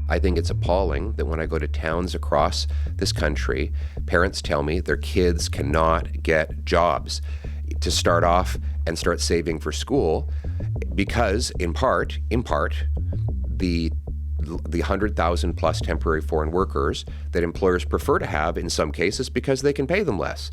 I think it's appalling that when I go to towns across this country, parents tell me their kids cannot get jobs to start off and start saving for school because, in part, the 100,000 plus temporary foreign workers that employers prefer to have in some cases because they can pay them less.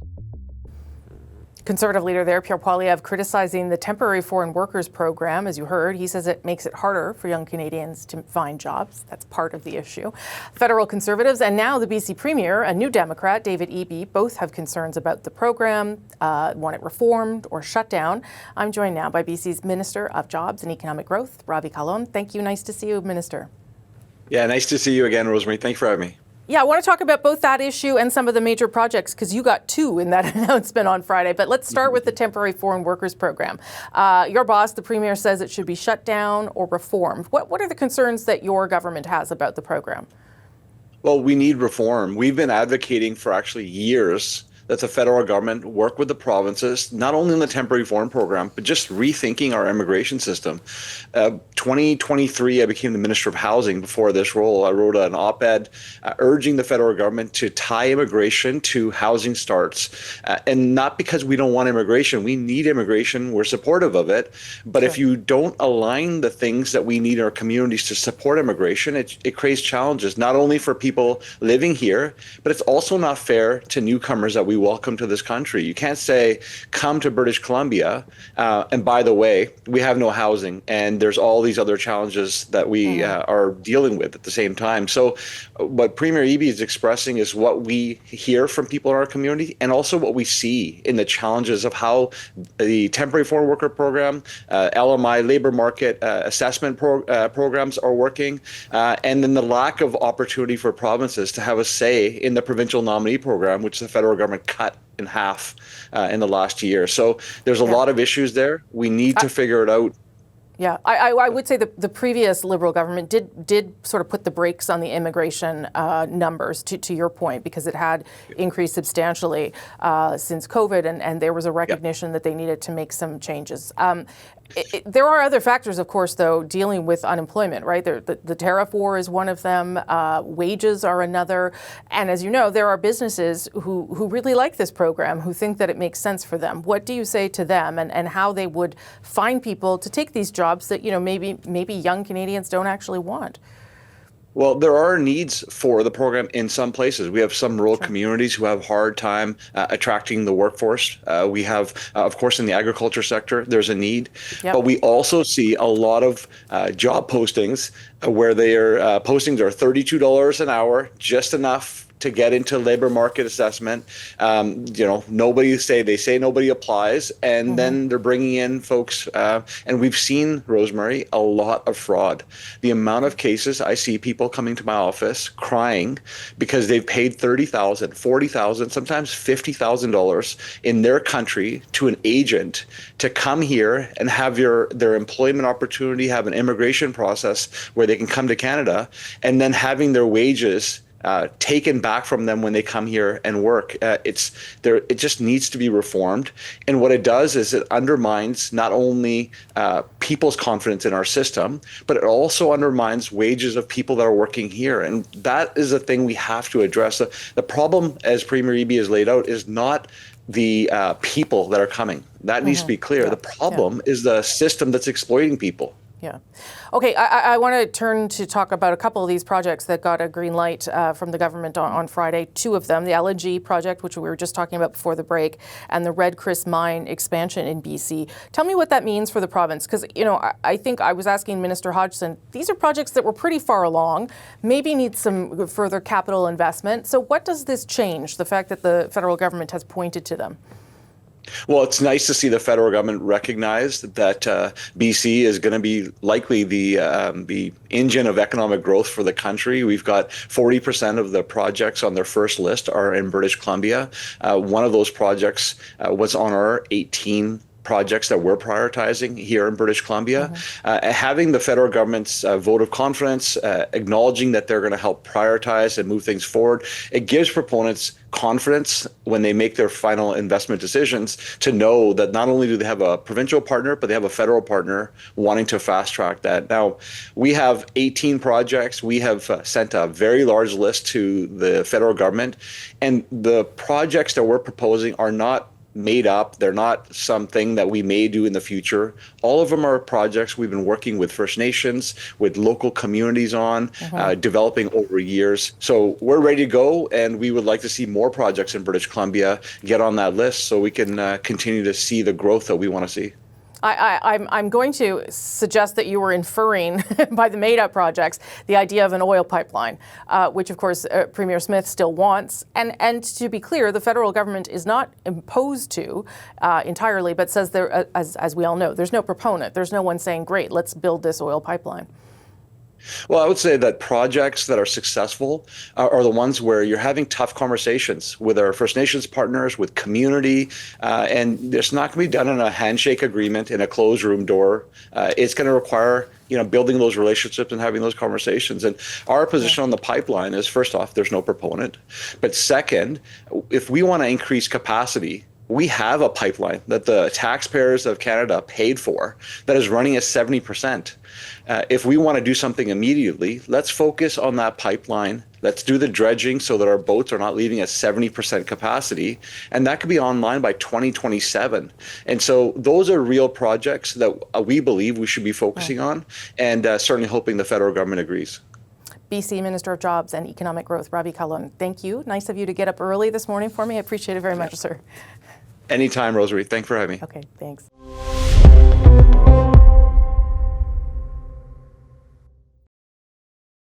Conservative leader there, Pierre Poilievre, criticizing the temporary foreign workers program. As you heard, he says it makes it harder for young Canadians to find jobs. That's part of the issue. Federal Conservatives and now the BC Premier, a new Democrat, David Eby, both have concerns about the program, want it reformed or shut down. I'm joined now by BC's Minister of Jobs and Economic Growth, Ravi Kahlon. Thank you. Nice to see you, Minister. Yeah, nice to see you again, Rosemary. Thanks for having me. Yeah, I want to talk about both that issue and some of the major projects, because you got two in that announcement on Friday. But let's start with the temporary foreign workers program. Your boss, the Premier, says it should be shut down or reformed. What are the concerns that your government has about the program? Well, we need reform. We've been advocating for actually years that the federal government work with the provinces, not only in the temporary foreign program, but just rethinking our immigration system. 2023, I became the Minister of Housing. Before this role, I wrote an op-ed urging the federal government to tie immigration to housing starts. And not because we don't want immigration. We need immigration. We're supportive of it. But if you don't align the things that we need in our communities to support immigration, it creates challenges, not only for people living here, but it's also not fair to newcomers that we welcome to this country. You can't say, come to British Columbia, and by the way, we have no housing, and there's all these other challenges that we are dealing with at the same time. So what Premier Eby is expressing is what we hear from people in our community, and also what we see in the challenges of how the temporary foreign worker program, LMI labor market assessment programs are working, and then the lack of opportunity for provinces to have a say in the provincial nominee program, which the federal government cut in half in the last year. So there's a lot of issues there. We need to figure it out. Yeah, I would say the previous Liberal government did sort of put the brakes on the immigration numbers, to your point, because it had increased substantially since COVID, and there was a recognition that they needed to make some changes. There are other factors, of course, though, dealing with unemployment, right? The tariff war is one of them. Wages are another. And as you know, there are businesses who really like this program, who think that it makes sense for them. What do you say to them and how they would find people to take these jobs that, maybe young Canadians don't actually want? Well, there are needs for the program in some places. We have some rural communities who have a hard time attracting the workforce. We have, of course, in the agriculture sector, there's a need. But we also see a lot of job postings where postings are $32 an hour, just enough to get into labor market assessment. They say nobody applies, and then they're bringing in folks. And we've seen, Rosemary, a lot of fraud. The amount of cases I see people coming to my office crying because they've paid $30,000, $40,000, sometimes $50,000 in their country to an agent to come here and have their employment opportunity, have an immigration process where they can come to Canada, and then having their wages taken back from them when they come here and work. It just needs to be reformed. And what it does is it undermines not only people's confidence in our system, but it also undermines wages of people that are working here. And that is a thing we have to address. The problem, as Premier Eby has laid out, is not the people that are coming. That needs to be clear. The problem is the system that's exploiting people. Yeah. Okay, I want to turn to talk about a couple of these projects that got a green light from the government on Friday. Two of them, the LNG project, which we were just talking about before the break, and the Red Chris mine expansion in BC. Tell me what that means for the province, because, I think I was asking Minister Hodgson, these are projects that were pretty far along, maybe need some further capital investment. So what does this change, the fact that the federal government has pointed to them? Well, it's nice to see the federal government recognize that BC is going to be likely the engine of economic growth for the country. We've got 40% of the projects on their first list are in British Columbia. One of those projects was on our 18 projects that we're prioritizing here in British Columbia. Having the federal government's vote of confidence, acknowledging that they're going to help prioritize and move things forward, it gives proponents confidence when they make their final investment decisions to know that not only do they have a provincial partner, but they have a federal partner wanting to fast track that. Now, we have 18 projects. We have sent a very large list to the federal government, and the projects that we're proposing are not made up. They're not something that we may do in the future. All of them are projects we've been working with First Nations, with local communities on, developing over years. So we're ready to go, and we would like to see more projects in British Columbia get on that list so we can continue to see the growth that we want to see. I'm going to suggest that you were inferring by the made-up projects the idea of an oil pipeline, which, of course, Premier Smith still wants. And to be clear, the federal government is not opposed to entirely, but says there, as we all know, there's no proponent. There's no one saying, great, let's build this oil pipeline. Well, I would say that projects that are successful are the ones where you're having tough conversations with our First Nations partners, with community, and it's not going to be done in a handshake agreement in a closed room door. It's going to require building those relationships and having those conversations. And our position on the pipeline is, first off, there's no proponent. But second, if we want to increase capacity, we have a pipeline that the taxpayers of Canada paid for that is running at 70%. If we want to do something immediately, let's focus on that pipeline. Let's do the dredging so that our boats are not leaving at 70% capacity. And that could be online by 2027. And so those are real projects that we believe we should be focusing on, and certainly hoping the federal government agrees. BC Minister of Jobs and Economic Growth, Ravi Kahlon, thank you. Nice of you to get up early this morning for me. I appreciate it very much, sir. Anytime, Rosemary. Thanks for having me. Okay, thanks.